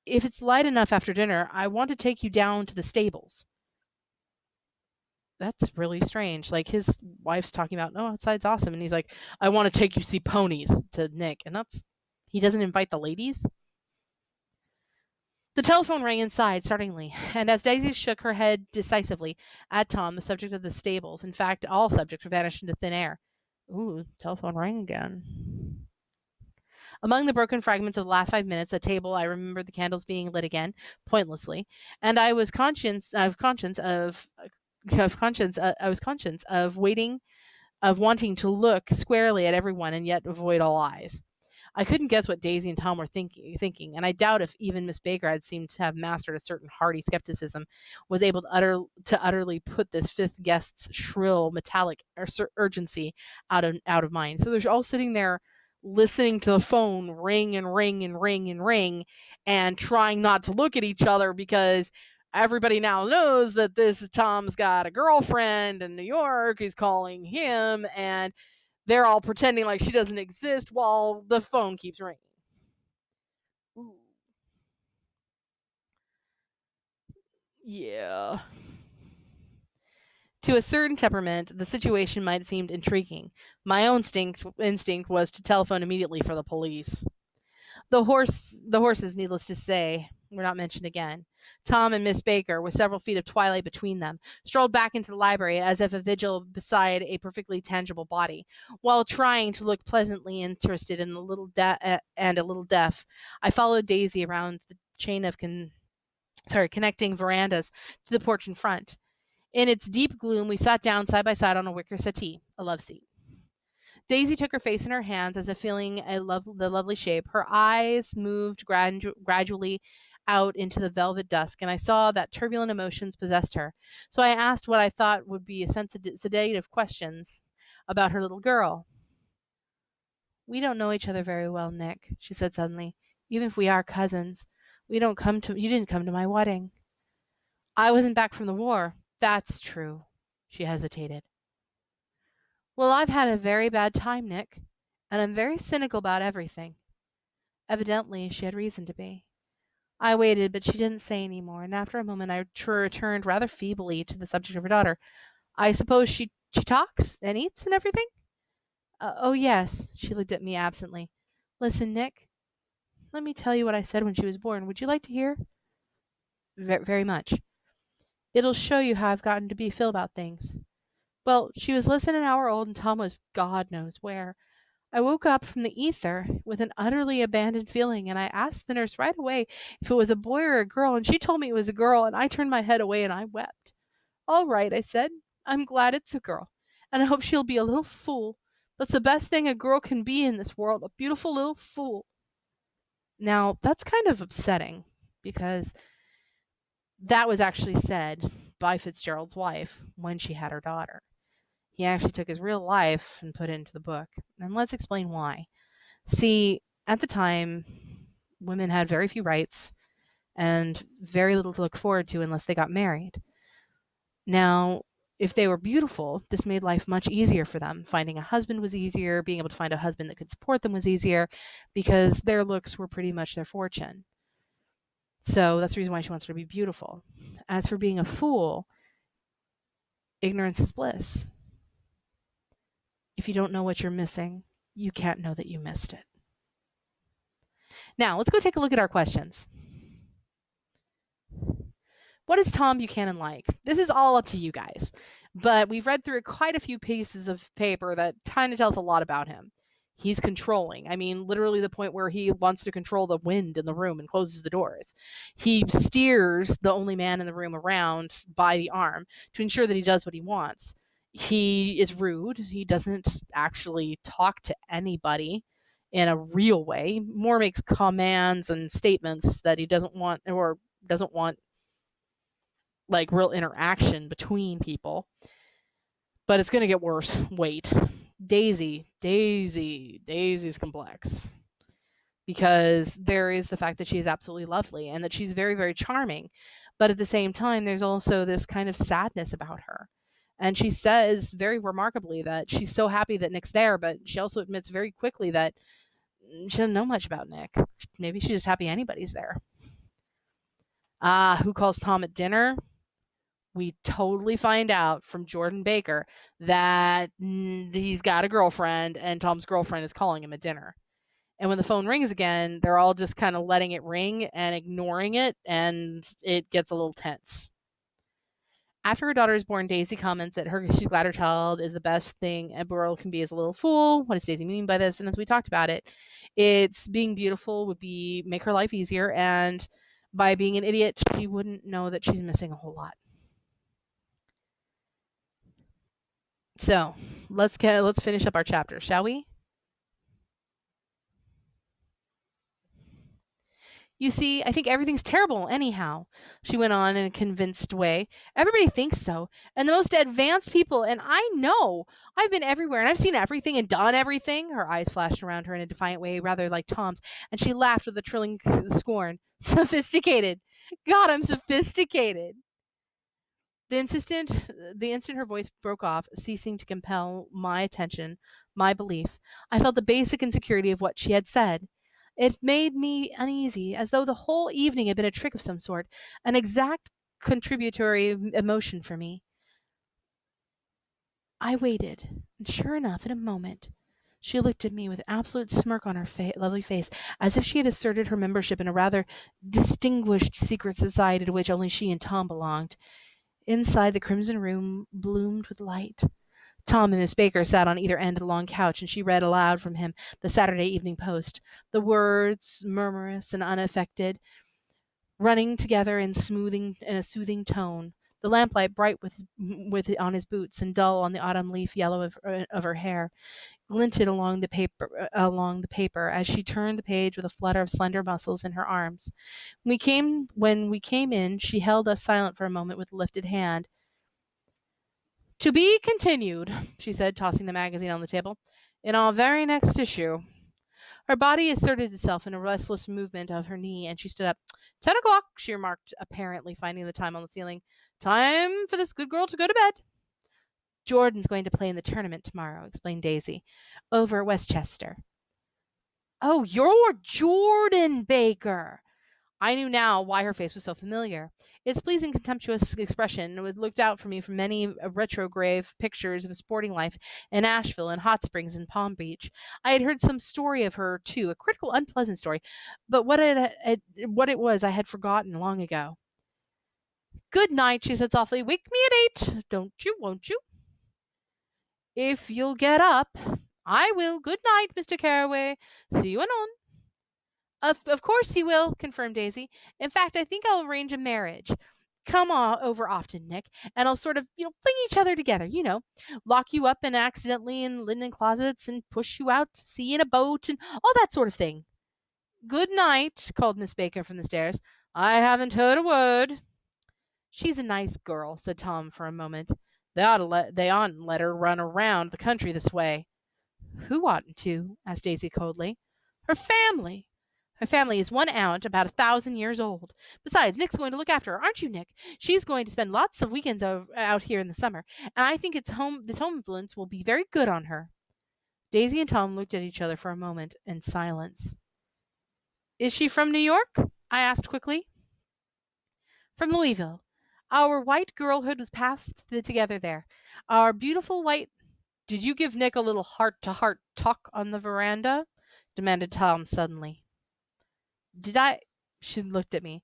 if it's light enough after dinner, I want to take you down to the stables. That's really strange. Like his wife's talking about, no, outside's awesome. And he's like, I want to take you see ponies to Nick. And he doesn't invite the ladies. The telephone rang inside, startlingly, and as Daisy shook her head decisively at Tom, the subject of the stables, in fact, all subjects vanished into thin air. Ooh, telephone rang again. Among the broken fragments of the last 5 minutes, at table, I remembered the candles being lit again, pointlessly, and I was conscious of wanting to look squarely at everyone and yet avoid all eyes. I couldn't guess what Daisy and Tom were thinking, and I doubt if even Miss Baker had seemed to have mastered a certain hearty skepticism, was able to utterly put this fifth guest's shrill, metallic urgency out of mind. So they're all sitting there listening to the phone ring and ring and ring and ring and trying not to look at each other because everybody now knows that this Tom's got a girlfriend in New York who's calling him, and they're all pretending like she doesn't exist while the phone keeps ringing. Ooh. Yeah. To a certain temperament, the situation might have seemed intriguing. My own instinct was to telephone immediately for the police. The horses, needless to say, were not mentioned again. Tom and Miss Baker, with several feet of twilight between them, strolled back into the library as if a vigil beside a perfectly tangible body. While trying to look pleasantly interested in and a little deaf, I followed Daisy around the chain of connecting verandas to the porch in front. In its deep gloom, we sat down side by side on a wicker settee, a love seat. Daisy took her face in her hands as if feeling the lovely shape. Her eyes moved gradually out into the velvet dusk, and I saw that turbulent emotions possessed her. So I asked what I thought would be sedative questions about her little girl. We don't know each other very well, Nick, she said suddenly. Even if we are cousins, you didn't come to my wedding. I wasn't back from the war. That's true. She hesitated. Well, I've had a very bad time, Nick, and I'm very cynical about everything. Evidently, she had reason to be. I waited, but she didn't say any more, and after a moment I returned rather feebly to the subject of her daughter. I suppose she talks and eats and everything? Oh, yes, she looked at me absently. Listen, Nick, let me tell you what I said when she was born. Would you like to hear? Very much. It'll show you how I've gotten to feel about things. Well, she was less than an hour old, and Tom was God knows where. I woke up from the ether with an utterly abandoned feeling, and I asked the nurse right away if it was a boy or a girl, and she told me it was a girl, and I turned my head away and I wept. All right, I said. I'm glad it's a girl, and I hope she'll be a little fool. That's the best thing a girl can be in this world, a beautiful little fool. Now, that's kind of upsetting, because that was actually said by Fitzgerald's wife when she had her daughter. He actually took his real life and put it into the book. And let's explain why. See, at the time, women had very few rights and very little to look forward to unless they got married. Now, if they were beautiful, this made life much easier for them. Finding a husband was easier. Being able to find a husband that could support them was easier because their looks were pretty much their fortune. So that's the reason why she wants her to be beautiful. As for being a fool, ignorance is bliss. If you don't know what you're missing, you can't know that you missed it. Now, let's go take a look at our questions. What is Tom Buchanan like? This is all up to you guys, but we've read through quite a few pieces of paper that kind of tells a lot about him. He's controlling. I mean, literally the point where he wants to control the wind in the room and closes the doors. He steers the only man in the room around by the arm to ensure that he does what he wants. He is rude. He doesn't actually talk to anybody in a real way. More makes commands and statements that he doesn't want like real interaction between people. But it's going to get worse. Wait. Daisy's complex. Because there is the fact that she is absolutely lovely and that she's very, very charming. But at the same time, there's also this kind of sadness about her. And she says very remarkably that she's so happy that Nick's there, but she also admits very quickly that she doesn't know much about Nick. Maybe she's just happy anybody's there. Who calls Tom at dinner? We totally find out from Jordan Baker that he's got a girlfriend and Tom's girlfriend is calling him at dinner. And when the phone rings again, they're all just kind of letting it ring and ignoring it, and it gets a little tense. After her daughter is born, Daisy comments that she's glad her child is the best thing a girl can be as a little fool. What does Daisy mean by this? And as we talked about it, it's being beautiful would make her life easier, and by being an idiot, she wouldn't know that she's missing a whole lot. So let's finish up our chapter, shall we? You see, I think everything's terrible anyhow, she went on in a convinced way. Everybody thinks so. And the most advanced people, and I know, I've been everywhere and I've seen everything and done everything. Her eyes flashed around her in a defiant way, rather like Tom's, and she laughed with a trilling scorn. Sophisticated. God, I'm sophisticated. The instant her voice broke off, ceasing to compel my attention, my belief, I felt the basic insecurity of what she had said. It made me uneasy, as though the whole evening had been a trick of some sort, an exact contributory emotion for me. I waited, and sure enough, in a moment, She looked at me with an absolute smirk on her lovely face, as if she had asserted her membership in a rather distinguished secret society to which only she and Tom belonged. Inside, the crimson room bloomed with light. Tom and Miss Baker sat on either end of the long couch, and she read aloud from him the Saturday Evening Post, the words, murmurous and unaffected, running together in a soothing tone. The lamplight bright with on his boots and dull on the autumn leaf yellow of her hair glinted along the paper as she turned the page with a flutter of slender muscles in her arms. When we came in, she held us silent for a moment with lifted hand. To be continued, she said, tossing the magazine on the table, in our very next issue. Her body asserted itself in a restless movement of her knee, and she stood up. 10 o'clock, she remarked, apparently finding the time on the ceiling. Time for this good girl to go to bed. Jordan's going to play in the tournament tomorrow, explained Daisy, over at Westchester. Oh, you're Jordan Baker! I knew now why her face was so familiar. Its pleasing, contemptuous expression had looked out for me from many retrograde pictures of a sporting life in Asheville and Hot Springs and Palm Beach. I had heard some story of her, too, a critical, unpleasant story, but what it was I had forgotten long ago. Good night, she said softly. Wake me at 8. Don't you, won't you? If you'll get up. I will. Good night, Mr. Carraway. See you anon. Of course he will, confirmed Daisy. In fact, I think I'll arrange a marriage. Come over often, Nick, and I'll sort of, fling each other together, lock you up and accidentally in linen closets and push you out to sea in a boat and all that sort of thing. Good night, called Miss Baker from the stairs. I haven't heard a word. She's a nice girl, said Tom for a moment. They oughtn't let her run around the country this way. Who oughtn't to? Asked Daisy coldly. Her family. Her family is one aunt about 1,000 years old. Besides, Nick's going to look after her, aren't you, Nick? She's going to spend lots of weekends out here in the summer, and I think this home influence will be very good on her. Daisy and Tom looked at each other for a moment in silence. Is she from New York? I asked quickly. From Louisville. Our white girlhood was passed together there. Our beautiful white... Did you give Nick a little heart-to-heart talk on the veranda? Demanded Tom suddenly. Did I? She looked at me.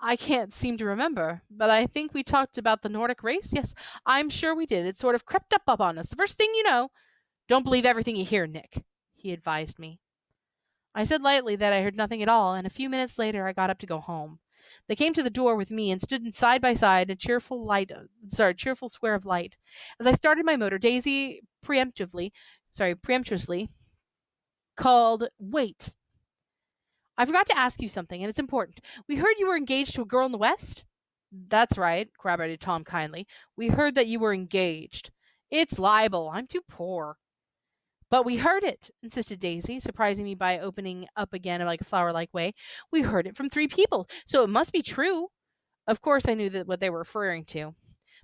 I can't seem to remember, but I think we talked about the Nordic race. Yes, I'm sure we did. It sort of crept up on us. The first thing you know, don't believe everything you hear, Nick, he advised me. I said lightly that I heard nothing at all, and a few minutes later I got up to go home. They came to the door with me and stood side by side in a cheerful square of light. As I started my motor, Daisy preemptuously called, "Wait. I forgot to ask you something, and it's important. We heard you were engaged to a girl in the West?" That's right, corroborated Tom kindly. We heard that you were engaged. It's libel. I'm too poor. But we heard it, insisted Daisy, surprising me by opening up again in like a flower-like way. We heard it from 3 people, so it must be true. Of course I knew that what they were referring to,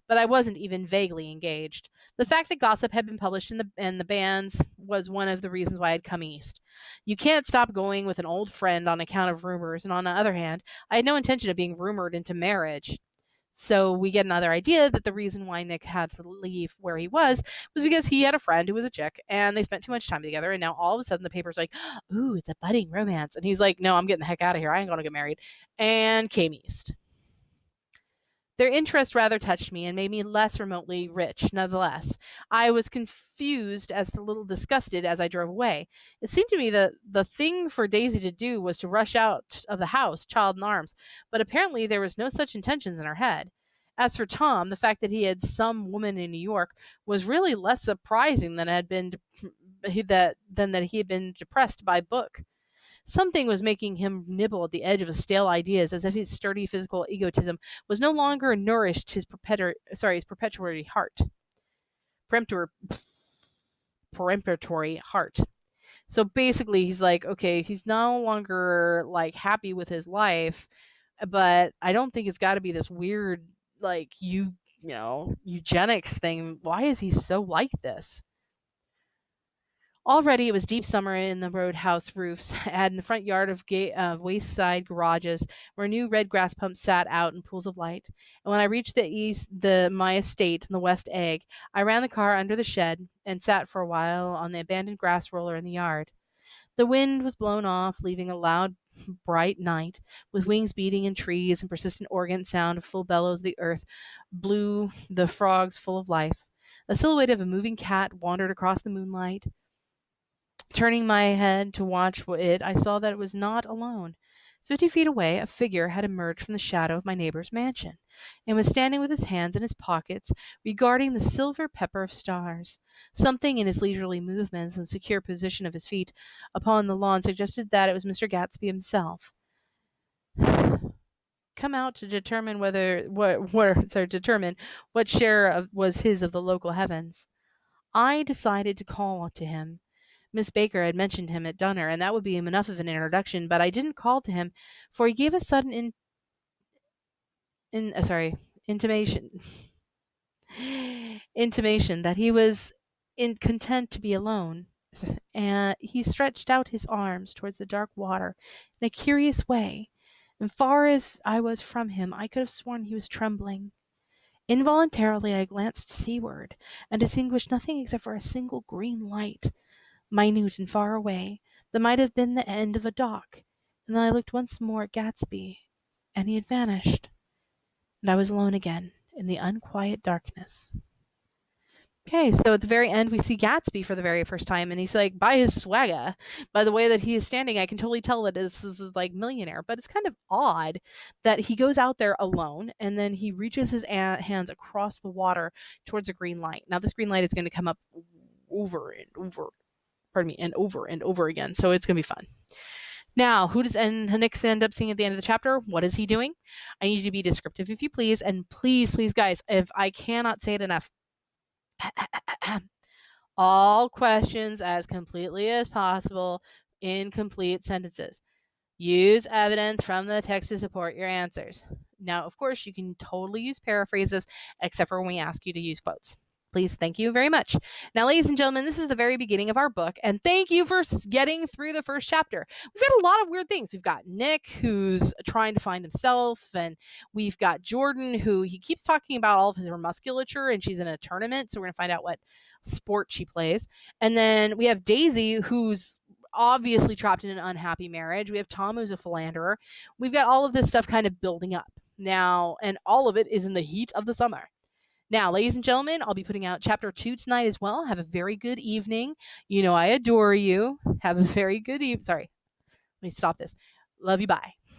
but I wasn't even vaguely engaged. The fact that gossip had been published in the bands was one of the reasons why I'd come east. You can't stop going with an old friend on account of rumors, and on the other hand, I had no intention of being rumored into marriage. So we get another idea that the reason why Nick had to leave where he was because he had a friend who was a chick and they spent too much time together, and now all of a sudden the paper's like, ooh, it's a budding romance. And he's like, no, I'm getting the heck out of here. I ain't going to get married. And came east. Their interest rather touched me and made me less remotely rich, nonetheless. I was confused as a little disgusted as I drove away. It seemed to me that the thing for Daisy to do was to rush out of the house, child in arms, but apparently there was no such intentions in her head. As for Tom, the fact that he had some woman in New York was really less surprising than that he had been depressed by book. Something was making him nibble at the edge of his stale ideas, as if his sturdy physical egotism was no longer nourished his perpetuatory heart. Peremptory heart. So basically, he's like, okay, he's no longer like happy with his life, but I don't think it's got to be this weird like eugenics thing. Why is he so like this? Already it was deep summer in the roadhouse roofs, and in the front yard of wayside garages where new red grass pumps sat out in pools of light. And when I reached my estate in the West Egg, I ran the car under the shed and sat for a while on the abandoned grass roller in the yard. The wind was blown off, leaving a loud, bright night, with wings beating in trees and persistent organ sound of full bellows. The earth blew the frogs full of life. A silhouette of a moving cat wandered across the moonlight. Turning my head to watch it, I saw that it was not alone. 50 feet away, a figure had emerged from the shadow of my neighbor's mansion, and was standing with his hands in his pockets, regarding the silver pepper of stars. Something in his leisurely movements and secure position of his feet upon the lawn suggested that it was Mr. Gatsby himself, come out to determine determine what share was his of the local heavens. I decided to call to him. Miss Baker had mentioned him at dinner, and that would be enough of an introduction, but I didn't call to him, for he gave a sudden intimation intimation that he was content to be alone. And he stretched out his arms towards the dark water in a curious way, and far as I was from him, I could have sworn he was trembling. Involuntarily, I glanced seaward, and distinguished nothing except for a single green light, minute and far away, that might have been the end of a dock. And then I looked once more at Gatsby, and he had vanished, and I was alone again in the unquiet darkness. Okay, so at the very end, we see Gatsby for the very first time, and he's like, by his swagger, by the way that he is standing, I can totally tell that this is like millionaire. But it's kind of odd that he goes out there alone, and then he reaches his hands across the water towards a green light. Now, this green light is going to come up over and over, and over again. So it's going to be fun. Now, who does Nix end up seeing at the end of the chapter? What is he doing? I need you to be descriptive, if you please. And please, please, guys, if I cannot say it enough, all questions as completely as possible in complete sentences. Use evidence from the text to support your answers. Now, of course, you can totally use paraphrases, except for when we ask you to use quotes. Please, thank you very much. Now, ladies and gentlemen, this is the very beginning of our book, and thank you for getting through the first chapter. We've got a lot of weird things. We've got Nick, who's trying to find himself, and we've got Jordan, who he keeps talking about all of her musculature, and she's in a tournament, so we're going to find out what sport she plays. And then we have Daisy, who's obviously trapped in an unhappy marriage. We have Tom, who's a philanderer. We've got all of this stuff kind of building up now, and all of it is in the heat of the summer. Now, ladies and gentlemen, I'll be putting out chapter 2 tonight as well. Have a very good evening. You know I adore you. Have a very good evening. Sorry, let me stop this. Love you. Bye.